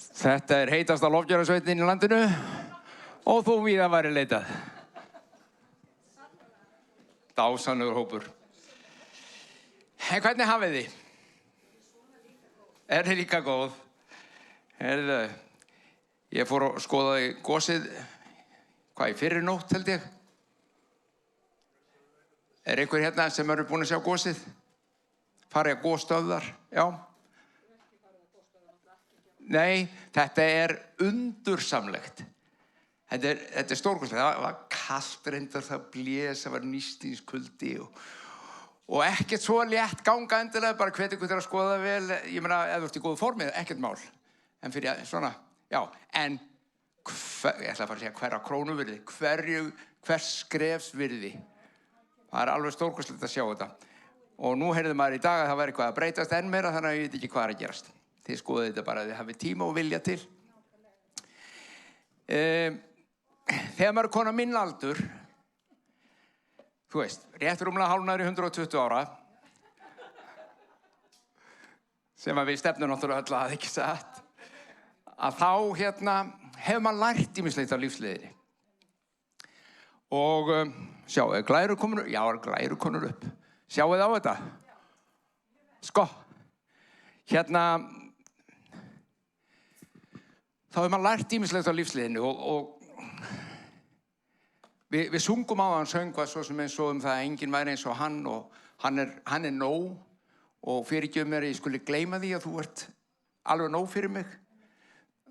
Þetta heitasta lofgjörðarsveitin í landinu og þú víða væri leitað. Dásamlegur hópur. En hvernig hafið þið? Þið líka góð? Ég fór og skoðaði gosið, í fyrri nótt held ég. Einhver hérna sem eru búin að sjá gosið? Farið að gosstöðvar, já. Nei, þetta undursamlegt. Þetta stórkostlegt. Það var kalt reyndar, það blés, það var nístingskuldi og ekkert svo létt ganga endilega, bara hvet ykkur til að skoða vel. Ég meina, ef þú ert í góðu formi, ekkert mál. En fyrir svona, já, en ég ætla að fara að segja hverra krónu virði, hvers skrefs virði. Það alveg stórkostlegt að sjá þetta. Og nú heyrði maður í dag að það væri eitthvað að breytast enn meira, þannig að ég veit ekki hvað að gerast. Þið skoðið þetta bara að þið hafið tíma og vilja til. Þegar maður konar minn aldur, þú veist, rétt rúmlega hálfnaður í 120 ára, sem að við stefnum náttúrulega öll að ekki satt, að þá hefur maður lært ýmislegt af lífsleiðinni. Og sjáu, glæru komur upp? Já, glæru komur upp. Sjáu þið á þetta? Sko, þá hefur maður lært ýmislegt af lífsleiðinni og við sungum á hann söngva svo sem eins og það að enginn væri eins og hann og hann nóg og fyrirgefðu mér að ég skuli gleyma því að þú ert alveg nóg fyrir mig.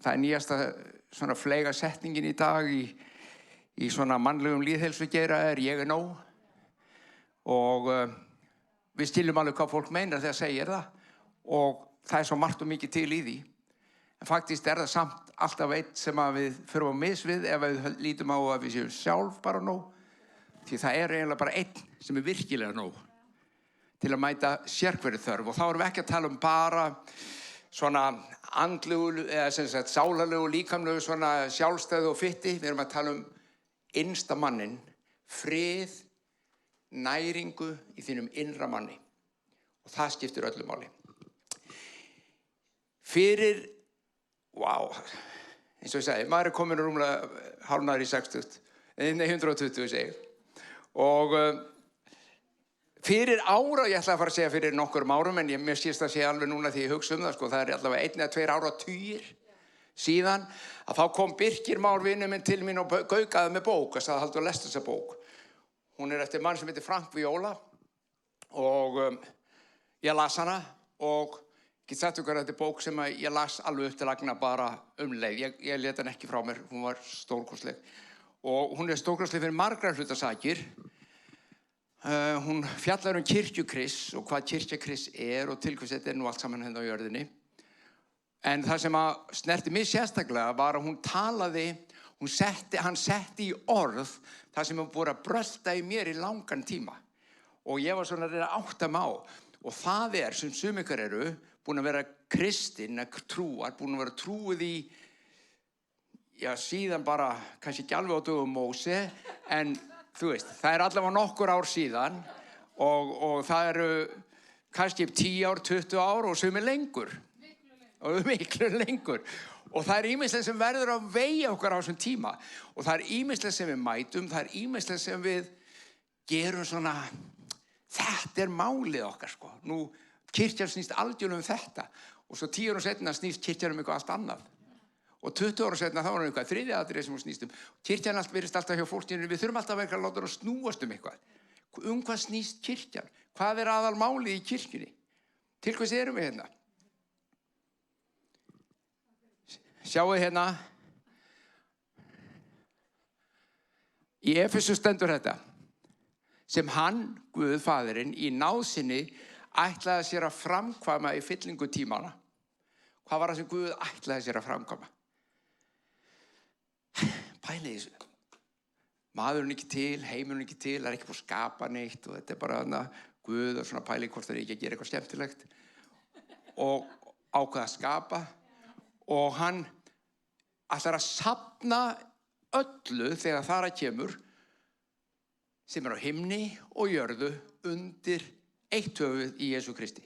Það nýjasta svona fleiga setningin í dag í svona mannlegum lýðheilsugeira ég nóg og við skiljum alveg hvað fólk meinar þegar segir það og það svo margt og mikið til í því. En faktist það samt alltaf eitt sem að við förum á mis við ef við lítum á að við séum sjálf bara nóg. Því það eiginlega bara einn sem virkilega nóg til að mæta sérhverju þörf. Og þá erum við ekki að tala bara svona andlegu, eða sem sagt sálarlegu, líkamlegu, svona sjálfstæðu og fitti. Við erum að tala innsta mannin, frið, næringu í þínum innra manni. Og það skiptir öllu máli. Fyrir eins og ég segi, maður komin rúmlega hálfnaður í 60, 120 segi. Og fyrir ára, ég ætla að fara að segja fyrir nokkurum árum, en mér skilst að segja alveg núna því ég hugsa það, sko, það allavega 1 eða 2 áratugir síðan, að þá kom Birkir Már vinur minn til mín og gaukaði með bók, og sagði haltu að lesta þessa bók. Hún eftir mann sem heitir Frank Viola, og ég las hana, og ég sagt ykkur að þetta bók sem ég las alveg upp til agna bara leið. Ég lét hann ekki frá mér, hún var stórkostleg. Og hún stórkostleg fyrir margar hlutasakir. Hún fjallar kirkjukrists og hvað kirkjakrists og til hvers þetta nú allt saman hérna á jörðinni. En það sem að snerti mig sérstaklega var að hún talaði, hann setti í orð það sem var búið að brölta í mér í langan tíma. Og ég var svona að reyna að átta mig á. Og það sem sum ykkur eru, búin að vera kristinn, trúar, búin að vera trúið í, síðan bara, kannski ekki alveg á dögum Móse, en þú veist, það allavega nokkur ár síðan og það eru kannski 10 ár, 20 ár og sumir lengur. Og miklu lengur. Og það ýmislegt sem verður að vegja okkar á þessum tíma. Og það ýmislegt sem við mætum, það ýmislegt sem við gerum svona, þetta málið okkar, sko. Nú, kirkjan snýst algjörlega þetta og svo 10 árum seinna snýst kirkjan eitthvað allt annað og 20 árum seinna þá var eitthvað þriðja atriði sem hún snýst kirkjan virðist alltaf hjá fólkinu, við þurfum alltaf að láta hún snúast eitthvað hvað snýst kirkjan, hvað aðalmálið í kirkjunni, til hvers erum við hérna? Sjáu hérna í Efesu stendur þetta sem hann, Guð faðirinn, í náð sinni ætlaði sér að framkvæma í fyllingu tímana. Hvað var það sem Guð ætlaði sér að framkvæma? Pælið þessu. Maðurinn ekki til, heimurinn ekki til, það ekki búið að skapa neitt og þetta bara Guð og svona pælið hvort það ekki að gera eitthvað skemmtilegt. Og ákvað að skapa og hann ætlar að safna öllu þegar þar að kemur sem á himni og jörðu undir eitt höfuð í Jesú Kristi.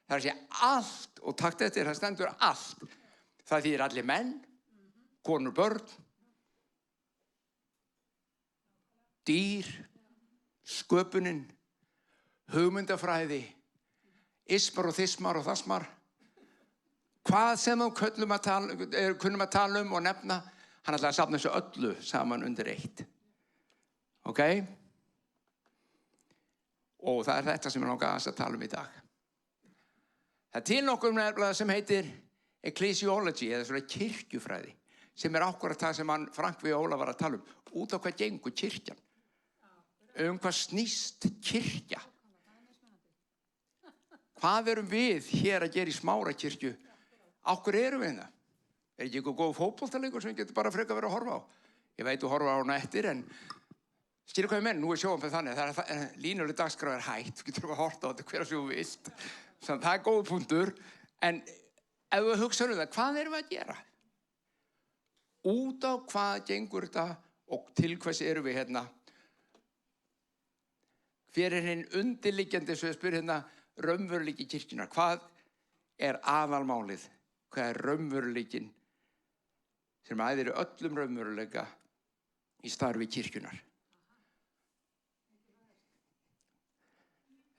Það segja allt, og takt eftir, það stendur allt. Það þýðir allir menn, konur, börn, dýr, sköpunin, hugmyndafræði, ismar og þismar og þasmar. Hvað sem þú kunnum að tala um og nefna, hann ætlaði að safna þessu öllu saman undir eitt. Ok? Og það er þetta sem ég langar að tala um í dag. Það er til nokkuð nefnilega sem heitir ecclesiology, eða svona kirkjufræði, sem er akkúrat það sem Frank V. Óla var að tala um. Út á hvað gengur kirkjan? Hvað snýst kirkja? Hvað erum við hér að gera í Smárakirkju? Á hverju erum við það? Er ekki eitthvað góð fótboltaleikur sem við getum bara frekar verið að horfa á? Ég veit þú horfa á hana eftir, en skilur hvað ég menn, nú er sjónvarpið þannig, það er línuleg dagskrá er hætt, þú getur að horfa á þetta hver sem þú vilt. Þannig það er góð punktur, en ef við hugsaum það, hvað erum við að gera? Út á hvað gengur þetta og til hvers erum við hérna? Hver er hinn undirliggjandi, svo ég spyr hérna, raunveruleiki kirkjunnar? Hvað er aðalmálið? Hvað er raunveruleikin sem æðir öllum raunveruleika í starfi kirkjunnar?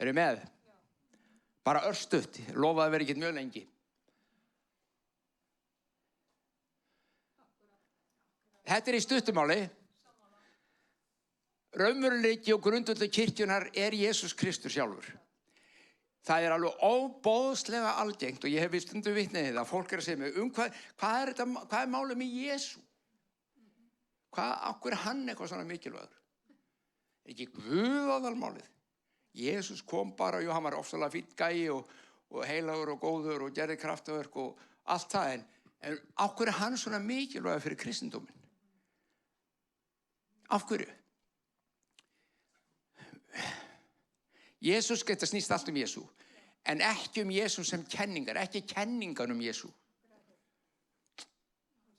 Eru með? Bara örstutt, lofa að vera ekkert mjög lengi. Þetta er í stuttumáli. Raunveruleiki og grundvöllur kirkjunnar er Jesús Kristur sjálfur. Það er alveg óboðslega algengt og ég hef stundum vitnið það. Fólk er að segja mig, hvað er málið með Jesú? Akkur er hann eitthvað svona mikilvægur? Er ekki Guð aðalmálið? Jesús kom bara, hann var ofsalega fínn gæi og heilagur og góður og gerði kraftaverk og allt það, en akkur er hann svona mikilvægur fyrir kristindóminn? Af hverju? Jesús getur snýst allt Jesú, en ekki Jesú sem kenningar, ekki kenningar Jesú.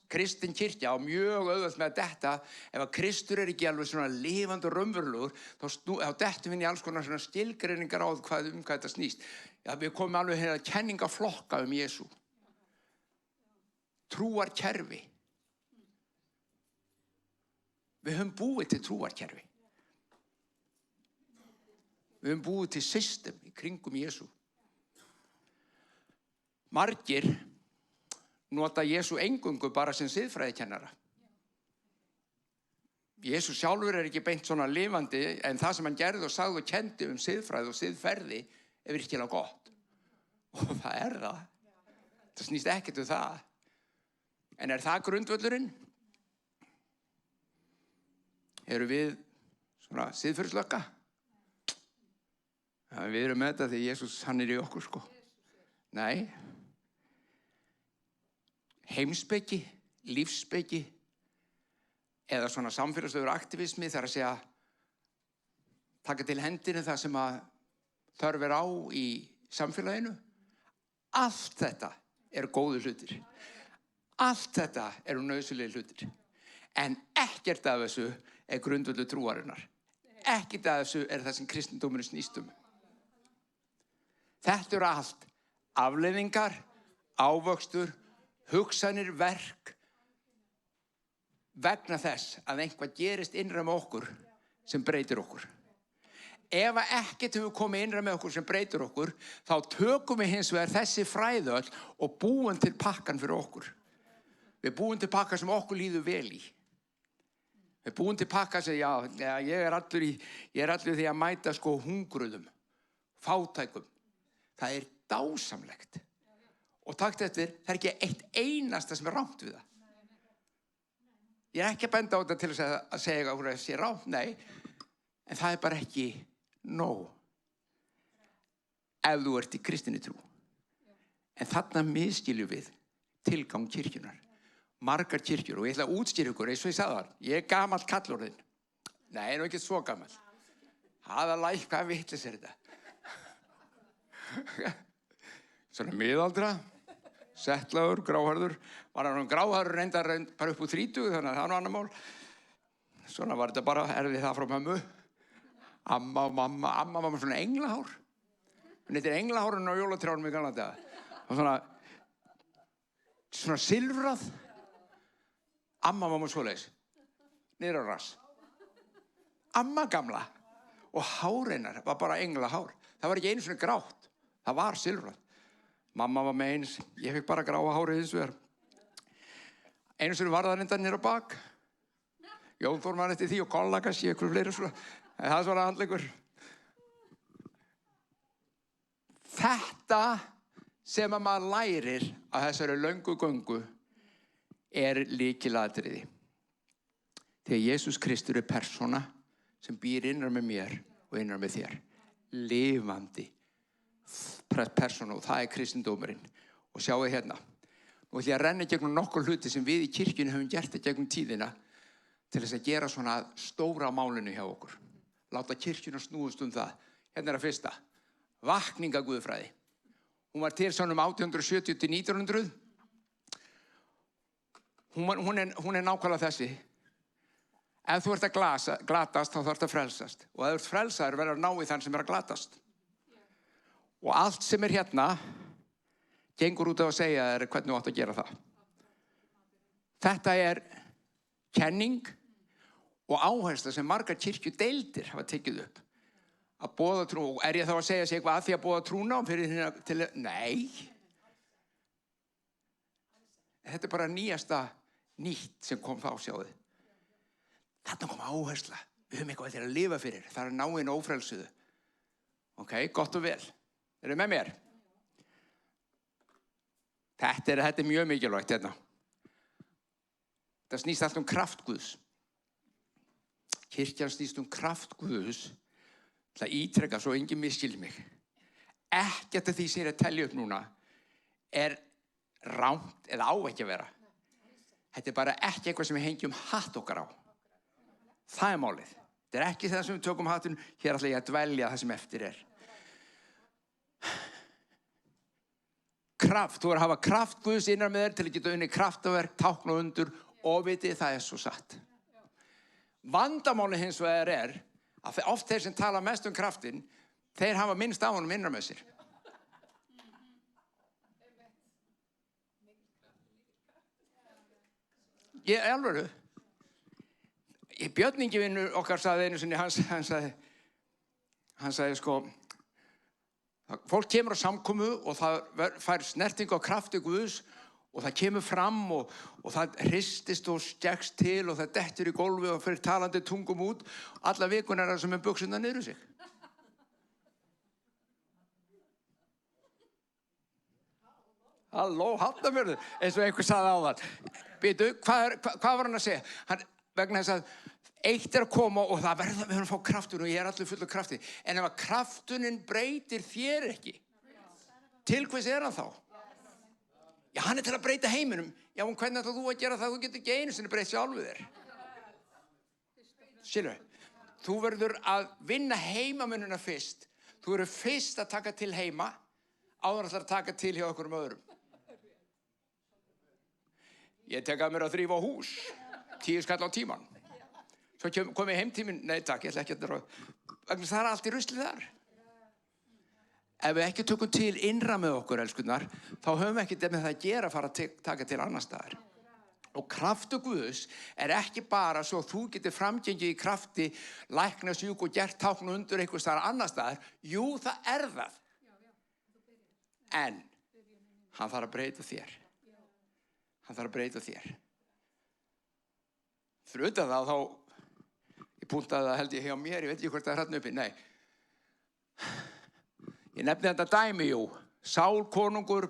Kristin kirkja á mjög auðvelt með að detta, ef að Kristur er ekki alveg svona lifandi og raunverulegur, þá dettum við í alls konar svona skilgreiningar á hvað þetta snýst. Já, við komum alveg hérna kenningaflokka Jesú. Trúarkerfi. Við höfum búið til trúarkerfi. Við höfum búið til system í kringum Jesú. Margir nota Jesú eingöngu bara sem siðfræðikennara. Jesú sjálfur er ekki beint svona lifandi, en það sem hann gerði og sagði og kendi siðfræði og siðferði er virkilega gott. Og það er það. Það snýst ekkert það. En er það grundvöllurinn? Eru við svona siðferðislögga? Ja, við erum með þetta því Jesús, hann er í okkur, sko. Nei. Heimspeki, lífsspeki eða svona samfélagslegur aktivismi, þar að segja taka til hendinu það sem að þörf er á í samfélaginu. Allt þetta eru góðu hlutir. Allt þetta eru nauðsynlegir hlutir. En ekkert af þessu er grundvöllur trúarinnar. Ekkert af þessu er það sem kristindómurinn snýst um. Þetta eru allt afleiðingar, ávöxtur, hugsanir, verk vegna þess að einhvað gerist innra með okkur sem breytir okkur. Ef ekkert hefur komið innra með okkur sem breytir okkur, þá tökum við hins vegar þessi fræði öll og búum til pakkan fyrir okkur. Við búum til pakka sem okkur líður vel í. Við búum til pakka sem, ég er allur því að mæta sko hungruðum, fátækum. Það er dásamlegt. Og takt eftir, það er ekki eitt einasta sem er rangt við það. Ég er ekki að benda á þetta til að segja að það sé rangt, nei. En það er bara ekki nóg. Ef þú ert í kristinni trú. En þarna misskiljum við tilgang kirkjunnar. Margar kirkjur, og ég ætla að útskýra ykkur, eins og ég sagði það. Ég er gamall kallorðinn. Nei, nú ekki svo gamall. Aðalæg, hvað vitleis er þetta? Svona miðaldra. Settlaður, gráharður, var hann gráharður reyndar bara upp úr 30, þannig að það var annar mál. Svona var þetta bara, erfið það frá mömmu. Amma og mamma var svona englahár. Hún heitir englahárun á jólatrjánum í gamla daga. Og svona, svona silfrað. Amma var svoleiðis, niður á rass. Amma gamla. Og hár hennar var bara englahár. Það var ekki einu sinni grátt. Það var silfrað. Mamma var með eins, ég fikk bara gráa hárið hins vegar. Einu sinni var það reyndar niður á bak. Jón Þór man eftir því og Kolla kannski, ykkur fleiri svona. En það er svona handleikur. Þetta sem að maður lærir á þessari löngu göngu lykilatriði. Þegar Jesús Kristur persóna sem býr innan með mér og innan með þér. Lifandi persóna og það kristindómurinn. Og sjáu hérna. Nú ætlum ég að renna gegnum nokkur hluti sem við í kirkjunni höfum gert gegnum tíðina til þess að gera svona stóra málinu hjá okkur. Láta kirkjuna snúast það. Hérna það fyrsta. Vakningaguðfræði. Hún var til svona 1870 til 1900. Hún nákvæmlega þessi. Ef þú ert að glatast, þá þarftu að frelsast. Og ef þú ert frelsaður, verður að ná í þann sem að glatast. Og allt sem hérna, gengur út á að segja þér hvernig þú átt að gera það. Þetta kenning og áhersla sem margar kirkjudeildir hafa tekið upp. Að boða trú. Ég þá að segja sig eitthvað að því að boða trúna til nei. Þetta bara nýjasta nýtt sem kom þá, sjáðu. Þarna kom áhersla. Við höfum eitthvað til að lifa fyrir. Það ná inn ófrelsuðu. Ok, gott og vel. Eru með mér? Þetta mjög mikilvægt hérna. Það snýst allt kraft Guðs. Kirkjan snýst kraft Guðs. Það ítrekka svo enginn misskilji mig. Ekkert af því sem ég að telja upp núna rangt eða á ekki að vera. Þetta bara ekki eitthvað sem við hengjum hatt okkar á. Það málið. Þetta ekki það sem við tökum hattinu. Hér ætla ég að dvelja það sem eftir Kraft. Þú að hafa kraft Guðs innan með þér til að geta unnið kraftaverk, tákn og undur og vitið það svo satt. Vandamáli hins vegar að oft þeir sem tala mest kraftin, þeir hafa minnst á honum innan með sér. Alveg. Björningi vinnur okkar sagði einu sinni, hann sagði sko, fólk kemur á samkomu og það fær snerting á krafti Guðs og það kemur fram og það hristist og stekst til og það dettur í gólfi og fyrir talandi tungum út. Alla vikuna það sem buxurnar niður sig. Halló, hafnafjörður, eins og einhver sagði á það. Býtu, hvað var hann að segja? Vegna þess að eitt að koma og það við höfum að fá kraftur og ég allir full af krafti. En ef að kraftunin breytir þér ekki, til hvers hann þá? Já, hann til að breyta heiminum. Já, en hvernig ætlar þú að gera það? Þú getur ekki einu sinni breytt sjálfu þér. Skilur, þú verður að vinna heimamennina fyrst. Þú verður fyrst að taka til heima, áður að taka til hjá okkur öðrum. Ég tek að mér að þrífa hús, 10 skall á tíman. Svo kom ég heimtíminn, nei takk, ég ætla ekki að draga. Það allt í rusli þar. Ef við ekki tökum til innra með okkur, elskunnar, þá höfum við ekkert með það að gera að fara að taka til annar staðar. Og kraftu Guðs ekki bara svo þú getur framgengið í krafti, lækna sjúk og gert tákn undur einhver staðar annar staðar. Jú, það það. En hann þarf að breyta þér. Hann þarf að breyta þér. Fyrir utan það, ég puntaði það held ég hjá mér, ég veit ekki hvort það hérna uppi, nei. Ég nefni þetta dæmi, jú. Sál, konungur,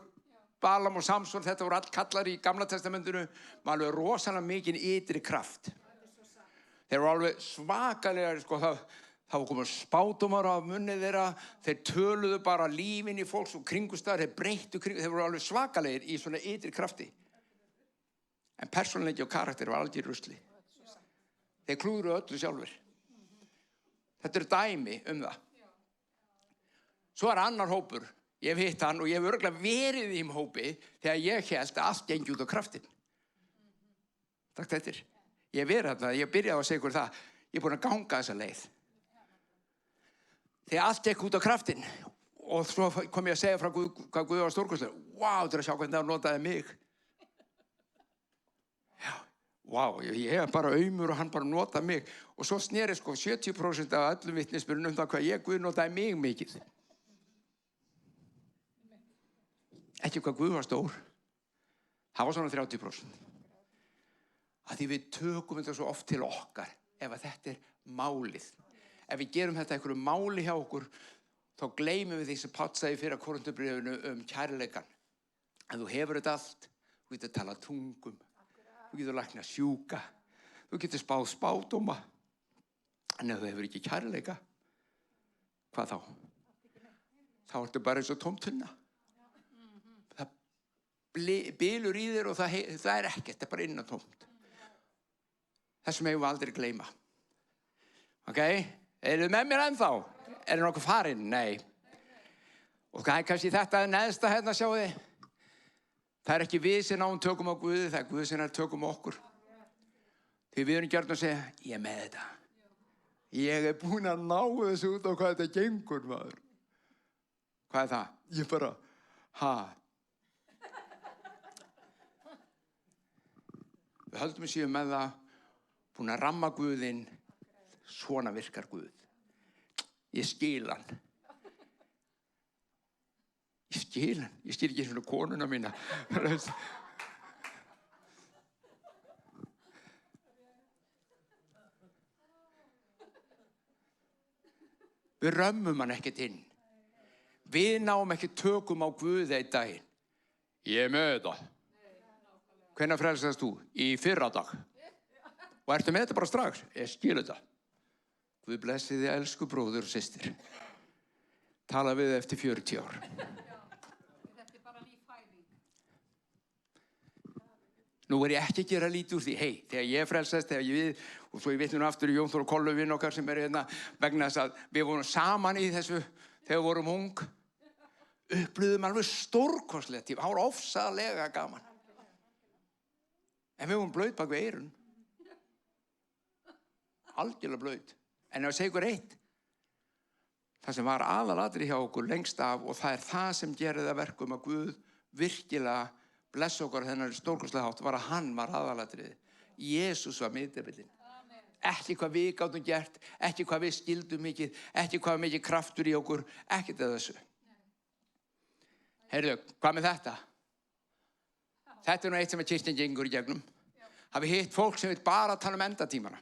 Balam og Samson, þetta voru allt kallar í Gamla testamentinu, með alveg rosalega mikinn ytri kraft. Þeir voru alveg svakalega, sko, það var komið spádómar af munnið þeirra, þeir töluðu bara lífin í fólks og kringustæður, þeir breyttu þeir voru alveg svakalegir í svona ytri krafti. En persónuleiki og karakter var aldrei rusli. Þeir klúðru öllu sjálfur. Þetta dæmi það. Svo annar hópur. Ég hef hitt hann og ég hef örugglega verið í hópi þegar ég held að allt gengi út á kraftin. Takk þetta. Ég hef verið þarna, ég byrjaði að segja ykkur það. Ég búin að ganga þessa leið. Þegar allt gekk út á kraftin. Og svo kom ég að segja frá hvað Guð var stórkostlegur. Vá, þú að sjá hvernig það notaði mig. Vá, ég bara aumur og hann bara nota mig. Og svo sneri sko 70% af öllum vitnisbyrjunum það hvað ég Guð notaði mig mikið. Ekki hvað Guð var stór. Það var svona 30%. Að því við tökum þetta svo oft til okkar ef að þetta málið. Ef við gerum þetta einhverju máli hjá okkur, þá gleymum við því sem Páll sagði í fyrra Korinthubréfinu kærleikann. En þú hefur þetta allt, þú getur talað tungum, þú getur læknað sjúka, þú getur spáð spádóma. En ef þú hefur ekki kærleika, hvað þá? Þá ertu bara eins og tóm tunna. Það bylur í þér og það ekkert, það bara innantómt. Þessum hefum við aldrei gleyma. Ok, eru þið með mér ennþá? Er nokkuð farinn? Nei. Og það kannski þetta neðsta hérna, sjáu þið. Það ekki við sem náum tökum á Guði, það Guð sem tökum á okkur. Því við erum gjörn að segja, ég með þetta. Ég búinn að ná þessu út á hvað þetta gengur, maður. Hvað það? Ég bara, Við höldum við séum með það, búin að ramma Guðinn, svona virkar Guð. Ég skil hann. Ég skil ekki svona konuna mína. Við römmum hann ekkert inn. Við náum ekki tökum á Guði einn daginn. Ég með þetta. Hvenær frelsast þú? Í fyrradag. Og ertu með þetta bara strax? Ég skil þetta. Guð blessi þig, elsku bróður og systir. Tala við þig eftir 40 ár. Þetta bara ný fæðing. Nú ég ekki að gera lítið úr því. Þegar ég frelsast, og svo ég vitna nú aftur í Jón Þór og Kollu vinn okkar sem hérna vegna þess að við vorum saman í þessu þegar við vorum ung. Upplifðum alveg stórkostlegt. Það var ofsalega gaman. En við vorum blauð bak við eyrun. Algjörlega blauð. En ef ég segi ykkur eitt, það sem var aðalatriði hjá okkur lengst af og það það sem gerði það verkum að Guð virkilega blessa okkur þennan stórkostlega hátt var að hann var aðalatriði. Jesús var miðdepillinn. Ekki hvað við gátum gert, ekki hvað við skildum mikið, ekki hvað mikið kraftur í okkur, ekkert af þessu. Heyrðu, hvað með þetta? Þetta nú eitt sem kirkjan gengur í gegnum. Hafi hitt fólk sem vil bara tala endatímana.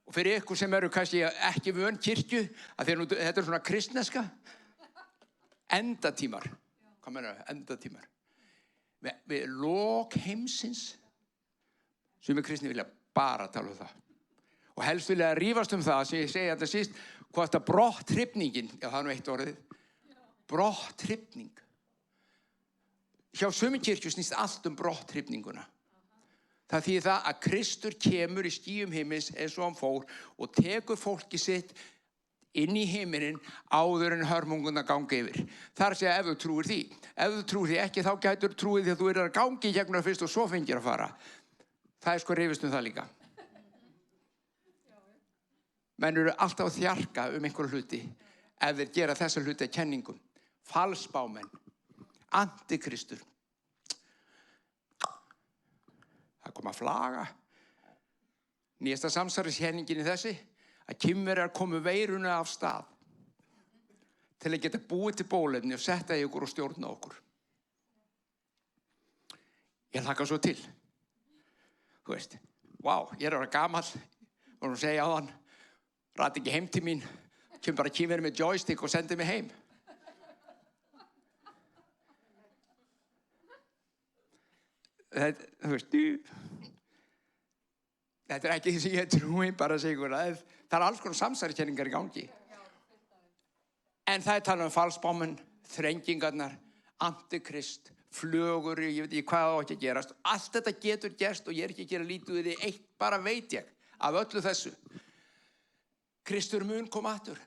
Og fyrir ykkur sem eru kannski ekki vön kirkju, að þetta svona kristneska, endatímar. Hvað meinar endatímar? Við lok heimsins, sem kristni vilja bara tala það. Og helst vilja rífast það, sem ég segi þetta síst, hvað þetta brotthrifningin, já það nú eitt orðið, brotthrifning. Hjá sömu kirkju snýst allt brotthrifninguna. Það þýðir það að Kristur kemur í skýjum himins eins og hann fór og tekur fólki sitt inn í himinin áður en hörmunguna gangi yfir. Það að segja ef þú trúir því. Ef þú trúir því ekki þá gætur trúið því að þú að gangi í gegnum fyrst og svo fengir að fara. Það sko rifist það líka. Menn eru alltaf að þjarka einhverju hluti ef þeir gera þessa hluti að kenningum. Falsbámenn, antikristur. Það kom að flaga. Nýjasta samsæriskenningin í þessi að Kínverjar komu veiruna af stað til að geta búið til bóluefni og setta í okkur og stjórna okkur. Ég hlakka svo til. Þú veist, vá, ég að vera gamall, vorum að segja á hann, rati ekki heim til mín, kemur bara Kínverjar með joystick og sendi mig heim. Þú veist, þetta ekki því sem ég trúi bara að segja ykkur. Það alls konar samsæriskenningar í gangi. En það talað falsbámenn, þrengingarnar, antikrist, flögur, ég veit ekki hvað á ekki að gerast. Allt þetta getur gerst og ég ekki að gera lítið við því. Eitt bara veit ég af öllu þessu. Kristur mun kom aftur.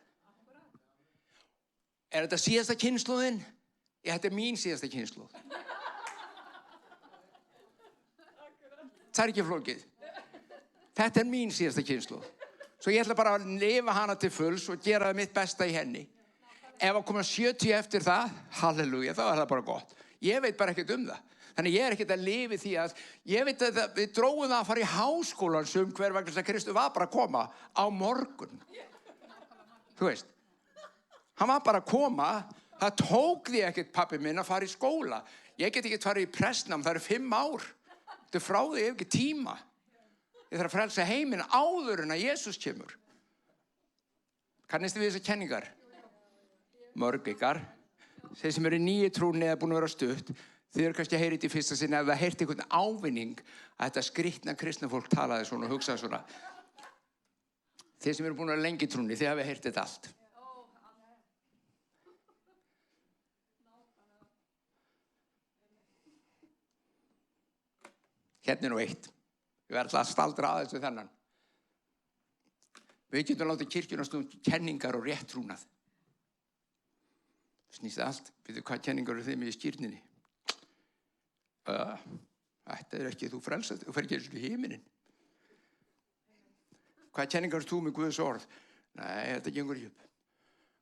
Er þetta síðasta kynslóðin? Þetta mín síðasta kynslóð. Það ekki flókið. Þetta mín síðasta kynslóð. Svo ég ætla bara að lifa hana til fulls og gera mitt besta í henni. Ef að koma 70 eftir það, halleluja, þá það bara gott. Ég veit bara ekkert það. Þannig ég ekkert að lifa í því að, ég veit að við dróum það að fara í háskólan hver vegna þess að Kristur var bara að koma á morgun. Þú veist, hann var bara að koma, það tók því ekkert pabbi minn að fara í skóla. Ég get ekki farið í prestnám, það eru 5 ár. Þetta er frá því, ég hef ekki tíma. Ég þarf að frelsa heiminn áður en að Jesús kemur. Kannist þið við þessar kenningar? Mörg ykkar. Þeir sem eru nýju trúnni eða búin að vera stutt, þið eru kannski að heyra þetta í fyrsta sinni ef það heyrt einhvern ávinning að þetta skrýtna kristna fólk talaði svona og hugsaði svona. Þið sem eru búin að vera lengi í trúnni, þið hafi heyrt þetta allt. Hérna er nú eitt. Ég verð alltaf að staldra aðeins við þennan. Við getum látið kirkjuna stund kenningar og réttrúnað. Snýst allt. Veitu hvað kenningar eru þið með í skírninni? Þetta er ekki, þú frelsast, þú fer ekki eins og í himininn. Hvað kenningar þú með Guðs orð? Nei, þetta gengur ekki upp.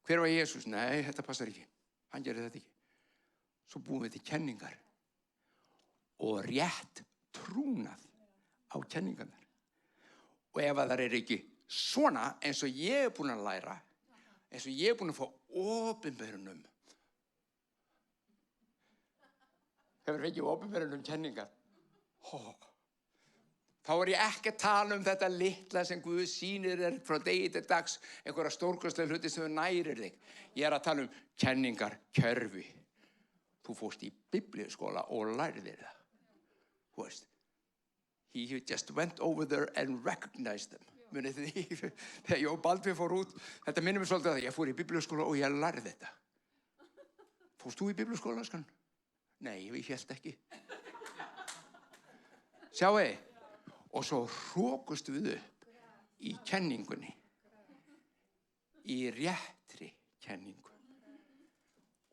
Hver var Jesús? Nei, þetta passar ekki. Hann gerir þetta ekki. Svo búum við til kenningar og rétt trúnað á kenningarnar. Og ef það er ekki svona eins og ég er búin að læra, eins og ég er búin að fá opinberun hefur fengið opinberun kenningar. Þá er ég ekki að tala þetta litla sem Guð sýnir þér frá degi til dags, einhverja stórkostlega hluti sem nærir þig. Ég er að tala kenningar, kerfi. Þú fórst í biblíuskóla og lærðir það. Þú veist. He just went over there and recognized them. Munið þið, þegar ég og Baldvin fór út, þetta minnir mig svolítið að ég fór í biblíuskóla og ég lærði þetta. Fórst þú í biblíuskóla, skan? Nei, ég hélt ekki. Sjáu, og svo hrókust við upp í kenningunni, í réttri kenningu.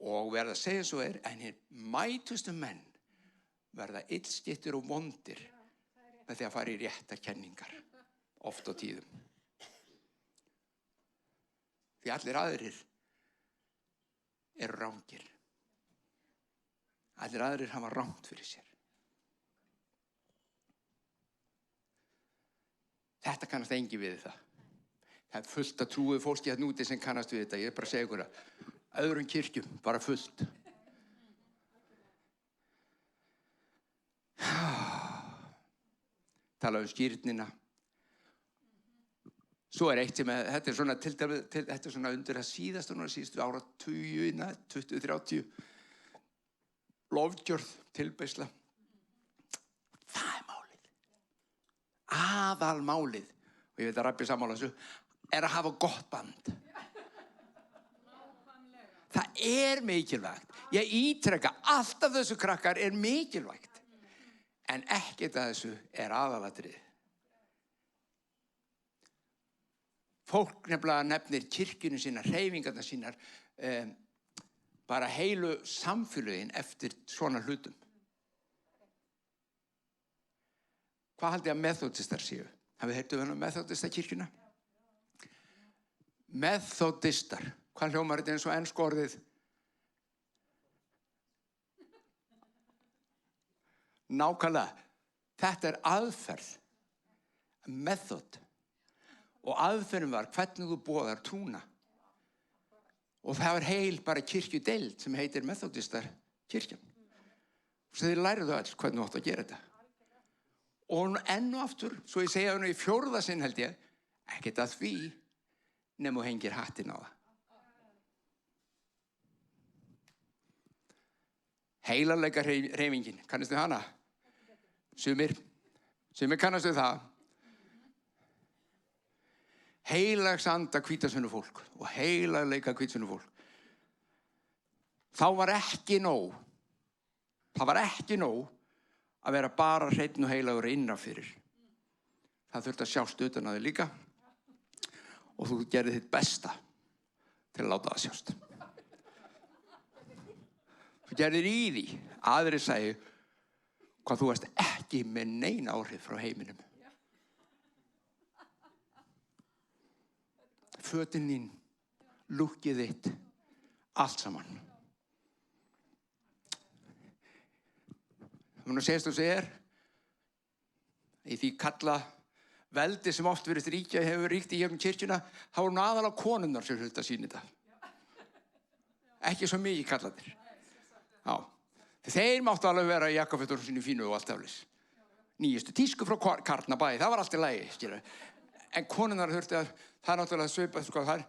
Og verða að segja svo en hinn mætustu menn verða illskittir og vondir með því að fara í rétta kenningar, oft á tíðum. Því allir aðrir eru rangir. Allir aðrir hafa rangt fyrir sér. Þetta kannast enginn við það. Það er fullt að trúið fólki hérna úti sem kannast við þetta. Ég er bara að segja ykkur að öðrum kirkjum, bara fullt. Tala skírnina. Svo er eitt sem þetta er svona þetta er svona undir að síðustu áratugina, 20-30. Lofgjörð, tilbeiðsla. Það er málið. Aðalmálið, og ég veit að Rabbi sammála þessu, er að hafa gott band. Það er mikilvægt. Ég ítreka, allt af þessu krakkar er mikilvægt. En ekkert af þessu er aðalatriðið. Fólk nefnilega nefnir kirkjunum sínar, hreyfingarnar sínar, bara heilu samfélögin eftir svona hlutum. Hvað haldið að methodistar séu? Hafið heyrtu um methodistakirkjuna? Methodistar. Hvað hljómar þetta eins og ensku orðið? Nákvæmlega. Þetta er aðferð. Method. Og aðferðin var hvernig þú boðar trúna. Og það var heil bara kirkjudeild sem heitir methodistar kirkjan. Svo þeir læriðu öll hvernig þú átt að gera þetta. Og enn og aftur, svo ég segja í 4. sinn held ég, ekkert að því nema þú hengir hattinn á það. Heilalega hreyfingin, kannastu hana? Sumir kannastu það. Heilags anda hvítasunnu fólk og heilaga hvítasunnu fólk. Þá var ekki nóg. Það var ekki nóg að vera bara hreinn og heilagur innra fyrir. Það þurfti að sjást utan að þig líka og þú gerði þitt besta til að láta það sjást. Þú gerðir í því. Aðrir sagði hvað þú varst ekki með nein áhrif frá heiminum. Fötin þín, lukkið þitt, allt saman. Nú segist þú segir, í því kalla veldi sem oft verið ríkja hefur ríkt í gegnum kirkjuna, þá eru aðalega konurnar sem hluta sín þetta. Ekki svo mikið kallarnir. Já. Þeir máttu alveg vera í jakkafötunum sínu fínu og allt aflis. Nýjustu tísku frá Karnabæ, það var allt í lagi, skilur. En konurnar þurfti að, það er náttúrulega svipað, sko, það er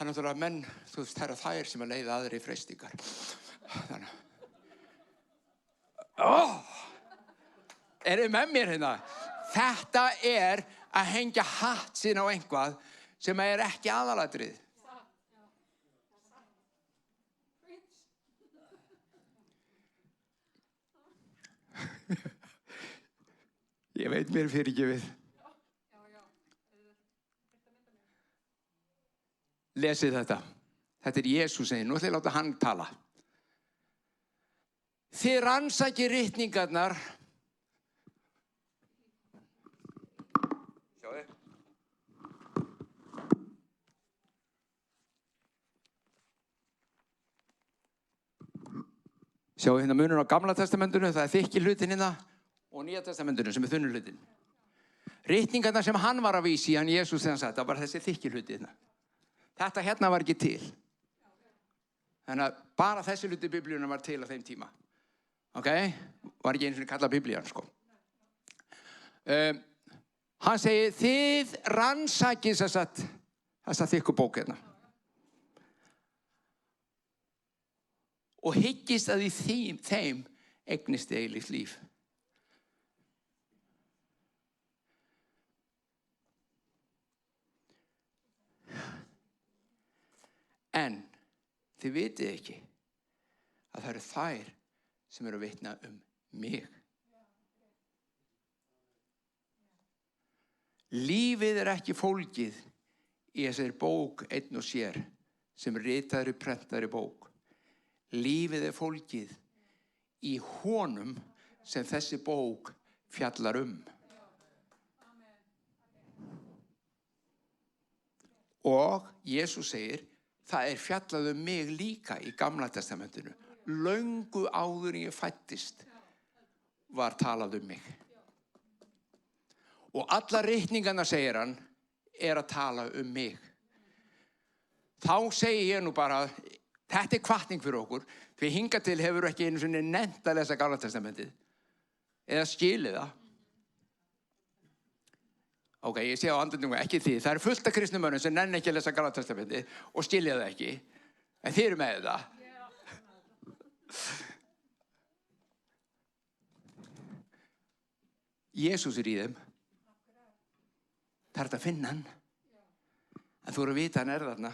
náttúrulega menn, þú veist, það eru þær sem að leiða aðri freistingar. Þannig. Eru með mér hérna? Þetta er að hengja hatt sinn á einhvað sem er ekki aðalatrið. Ég veit mér fyrirgefið. Lesið þetta. Þetta er Jesús segir. Nú ætla ég að láta hann tala. Þið rannsakið ritningarnar. Sjáðu. Sjáðu hérna munur á Gamla testamentinu, það er þykki hlutin hérna, og Nýja testamentinu sem er þunnu hlutin. Ritningarnar sem hann var að vísa í, hann Jesús þegar hann sagði, það var þessi þykki hluti hérna. Þetta hérna var ekki til. Þannig að bara þessi hluti biblíunum var til á þeim tíma. Ok? Var ekki einu sinni kallað biblían, sko. Hann segir, þið rannsakið þessa þykku bók hérna. Og hyggist að í þeim eignist eilíft líf. En þið vitið ekki að það eru þær sem eru að vitna mig. Lífið er ekki fólgið í þessari bók einn og sér sem ritaðri prentaðri bók. Lífið er fólgið í honum sem þessi bók fjallar Og Jesús segir, það er fjallað mig líka í Gamla testamentinu. Löngu áður en ég fæddist var talað mig. Og allar ritningarnar, segir hann, er að tala mig. Þá segi ég nú bara, þetta er hvatning fyrir okkur, fyrir hingað til hefur ekki einu sinni nennt að lesa Gamla testamentið. Eða skilið það. Ok, ég sé á andlendingu, ekki því. Það eru fullt af kristnumönnum sem nenni ekki að lesa Gamla testamentið og skilja það ekki. En þið eru með það. Jesús er í þeim. Það er þetta að finna hann. En þú eru að vita hann er þarna.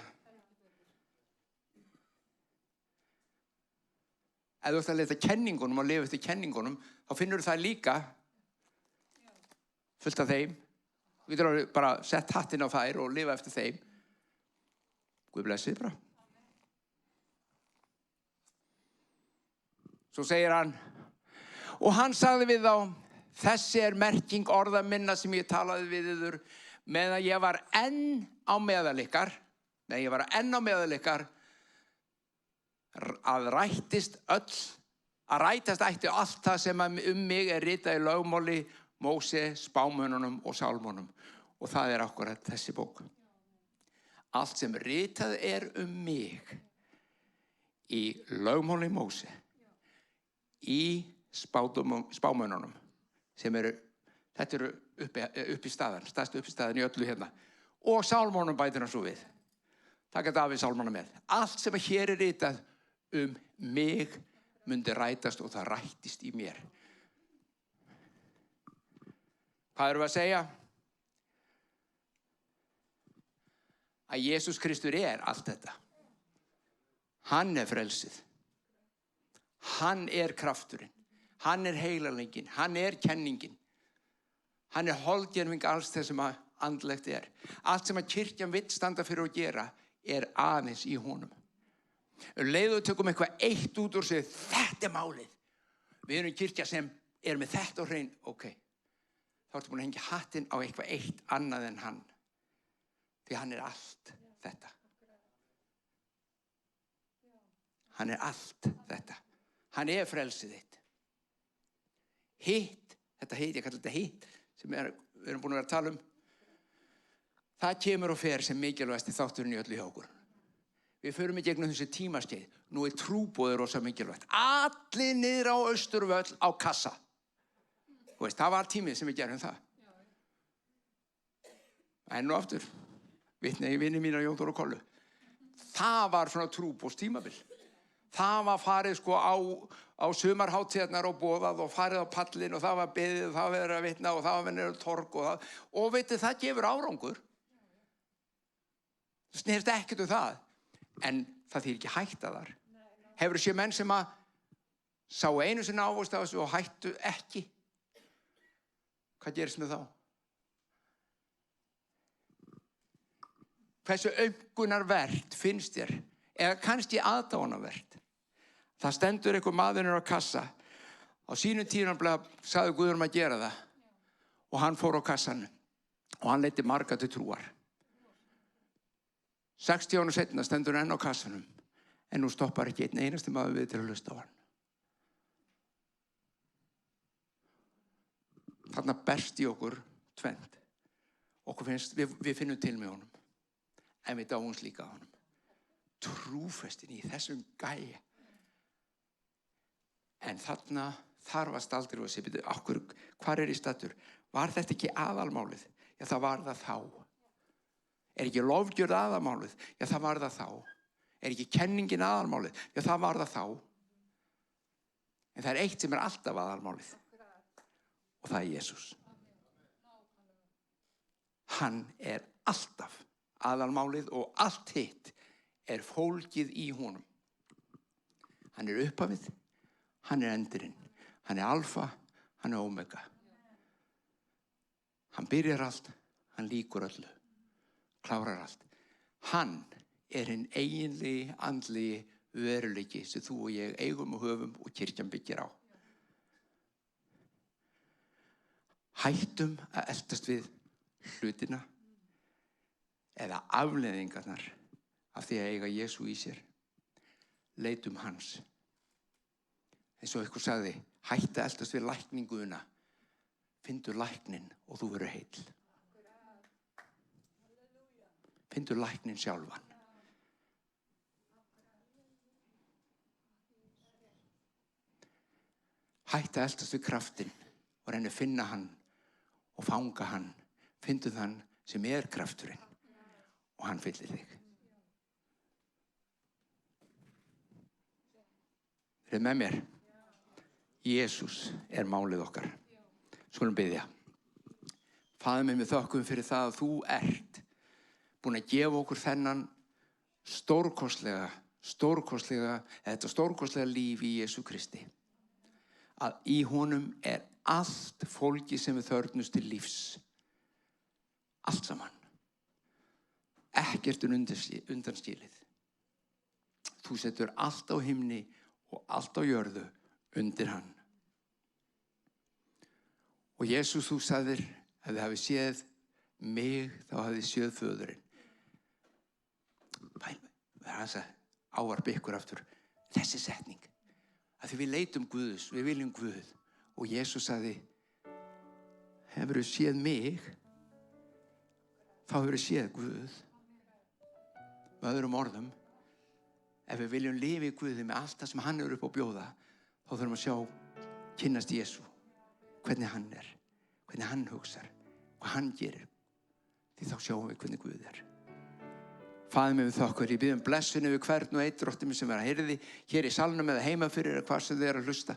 Ef þú ert að leta kenningunum og lifa eftir kenningunum, þá finnur það líka fullt af þeim. Við getum bara sett hattinn á þær og lifa eftir þeim. Guð blessið bara. Svo segir hann, og hann sagði við þá, þessi er merking orða minna sem ég talaði við yður, meðan ég var enn á meðal ykkar, að rætast ætti allt það sem mig er ritað í lögmáli, Móse, spámönnunum og sálmónum. Og það er akkurat þessi bók. Allt sem ritað er mig í lögmáli Móse, í spámönnunum, sem eru, þetta eru upp í staðan, stærstu upp í staðan í öllu hérna. Og sálmónum bætir hann svo við. Taka Davíð sálmónum með. Allt sem hér er ritað mig myndi rætast og það rættist í mér. Hvað erum við að segja? Að Jesús Kristur er allt þetta. Hann er frelsið. Hann er krafturinn. Hann er heilalengin. Hann er kenningin. Hann er holdgerfing alls þess sem andlegt er. Allt sem að kirkjan vill standa fyrir að gera er aðeins í honum. Leið og tökum eitthvað eitt út og segja, þetta er málið. Við erum kirkja sem er með þetta á hrein. Ok. Þá ertu búin að hengja hattinn á eitthvað eitt annað en hann. Því hann er allt þetta. Hann er allt þetta. Hann er frelsið þitt. Hitt, ég kallar þetta hitt, sem við erum búin að vera að tala um, það kemur og fer sem mikilvægasti þátturinn í öllu hjá okkur. Við förum í gegnum þessi tímaskeið. Nú er trúboðið rosa mikilvægt. Allir niður á Austurvöll á kassa. Þú veist, það var tímið sem við gerum það. Enn og aftur, vitna í vini mína Jón Þór og Kollu. Það var svona trúboðstímabil. Það var farið sko á sumarhátíðarnar og boðað og farið á pallinn og það var beðið og það var verið að vitna og það var verið að torg og veitir, það gefur árangur. Það snerist ekkert um það. En það þýðir ekki hætta þar. Hefur séð menn sem að sáu einu sinni ávöxt af þessu og hættu ekki? Hvað gerist með þá? Hversu aumkunarvert finnst þér? Eða kannski aðdáunarvert? Það stendur einhver maður á kassa. Á sínum tímanum sagði Guðrún að gera það. Og hann fór á kassan og hann leiddi marga til trúar. 60 árum seinna stendur hann enn á kassanum, en nú stoppar ekki einn einasti maður við til að hlusta á hann. Þarna berst í okkur tvennt. Okkur finnst, við finnum til með honum, en við dáumst líka á honum. Trúfestin í þessum gæja. En þarna þarf að staldra og að segja, hvar er í stattur? Var þetta ekki aðalmálið? Já, það var það þá. Er ekki lofgjörð aðalmálið? Já, það var það þá. Er ekki kenningin aðalmálið? Já, það var það þá. En það er eitt sem er alltaf aðalmálið. Og það er Jesús. Hann er alltaf aðalmálið og allt hitt er fólgið í honum. Hann er upphafið, hann er endurinn. Hann er alfa, hann er omega. Hann byrjar allt, hann lýkur öllu. Klárar allt. Hann er hinn eiginlegi, andlegi veruleiki sem þú og ég eigum og höfum og kirkjan byggir á. Hættum að eltast við hlutina eða afleiðingarnar af því að eiga Jesú í sér. Leitum hans. Eins og ykkur sagði, hættu að eltast við lækninguna. Finndu læknin og þú verður heill. Finndu læknin sjálfan. Hættu að eltast við kraftinn og reyna að finna hann og fanga hann. Findu þann sem er krafturinn og hann fyllir þig. Eruð með mér? Jesús er málið okkar. Skulum biðja. Faðir minn, við þökkum fyrir það að þú ert búin að gefa okkur þennan stórkostlega líf í Jesú Kristi. Að í honum er allt fólki sem við þörfnumst til lífs. Allt saman. Ekkert undanskilið. Þú setur allt á himni og allt á jörðu undir hann. Og Jesús, þú sagðir, ef þið hafið séð mig, þá hafið þið séð föðurinn. Það er hans að ávarpa ykkur aftur. Þessi setning. Að því við leitum Guðs, við viljum Guð. Og Jesús sagði, hefurðu séð mig, þá hefurðu séð Guð. Með öðrum orðum, ef við viljum lifa í Guði með allt það sem hann er upp á bjóða, þá þurfum að sjá, kynnast Jesú. Hvernig hann er, hvernig hann hugsar, hvað hann gerir. Því þá sjáum við hvernig Guð er. Faðir minn, við þökkum, ég bið blessun yfir hvern og einn drottinn minn sem er að heyrði hér í salnum eða heima fyrir eða hvað sem þeir að hlusta.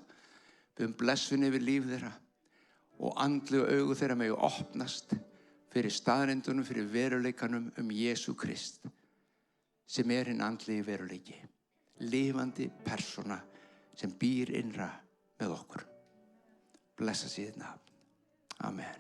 Bið blessun yfir líf þeirra og andlegu augu þeirra megi opnast fyrir staðreyndunum, fyrir veruleikanum Jesú Krist sem er hinn andlegi veruleiki. Lifandi persóna sem býr innra með okkur. Blessa sig þitt nafn. Amen.